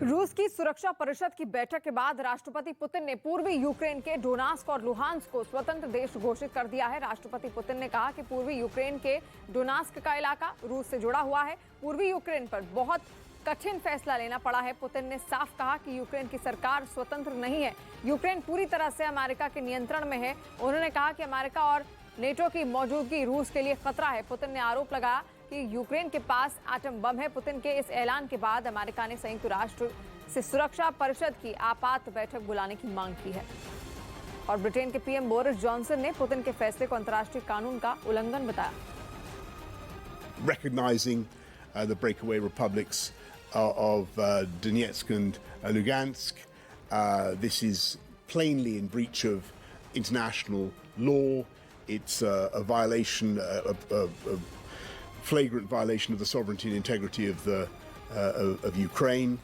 रूस की सुरक्षा परिषद की बैठक के बाद राष्ट्रपति पुतिन ने पूर्वी यूक्रेन के डोनास्क और लुहांस्क को स्वतंत्र देश घोषित कर दिया है। राष्ट्रपति पुतिन ने कहा कि पूर्वी यूक्रेन के डोनास्क का इलाका रूस से जुड़ा हुआ है। पूर्वी यूक्रेन पर बहुत कठिन फैसला लेना पड़ा है। पुतिन ने साफ कहा कि यूक्रेन की सरकार स्वतंत्र नहीं है, यूक्रेन पूरी तरह से अमेरिका के नियंत्रण में है। उन्होंने कहा कि अमेरिका और नेटो की मौजूदगी रूस के लिए खतरा है। पुतिन ने आरोप लगाया कि यूक्रेन के पास एटम बम है। पुतिन के इस ऐलान के बाद अमेरिका ने संयुक्त राष्ट्र से सुरक्षा परिषद की आपात बैठक बुलाने की मांग की है। और ब्रिटेन के पीएम बोरिस जॉनसन ने पुतिन के फैसले को अंतर्राष्ट्रीय कानून का उल्लंघन बताया। Recognizing the breakaway republics of Donetsk and Lugansk, this is plainly in breach of international law. It's a violation, a flagrant violation of the sovereignty and integrity of Ukraine.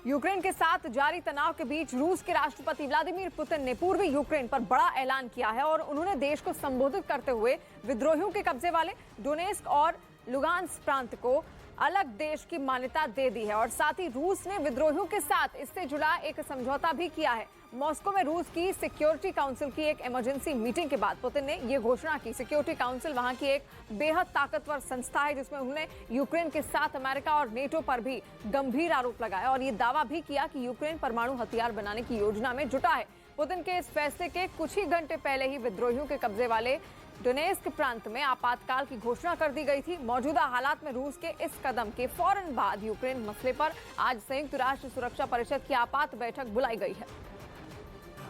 Ukraine के साथ जारी तनाव के बीच रूस के राष्ट्रपति व्लादिमीर पुतिन ने पूर्वी यूक्रेन पर बड़ा ऐलान किया है और उन्होंने देश को संबोधित करते हुए विद्रोहियों के कब्जे वाले डोनेस्क और लुगांस्क प्रांत को अलग देश की मान्यता दे दी है। और साथ ही रूस ने विद्रोहियों के साथ इससे जुड़ा एक समझौता भी किया है। मॉस्को में रूस की सिक्योरिटी काउंसिल की एक इमरजेंसी मीटिंग के बाद पुतिन ने यह घोषणा की। सिक्योरिटी काउंसिल वहां की एक बेहद ताकतवर संस्था है जिसमें उन्होंने यूक्रेन के साथ अमेरिका और नेटो पर भी गंभीर आरोप लगाया और ये दावा भी किया कि यूक्रेन परमाणु हथियार बनाने की योजना में जुटा है। पुतिन के इस फैसले के कुछ ही घंटे पहले ही विद्रोहियों के कब्जे वाले डोनेस्क प्रांत में आपातकाल की घोषणा कर दी गई थी। मौजूदा हालात में रूस के इस कदम के फौरन बाद यूक्रेन मसले पर आज संयुक्त राष्ट्र सुरक्षा परिषद की आपात बैठक बुलाई गई है।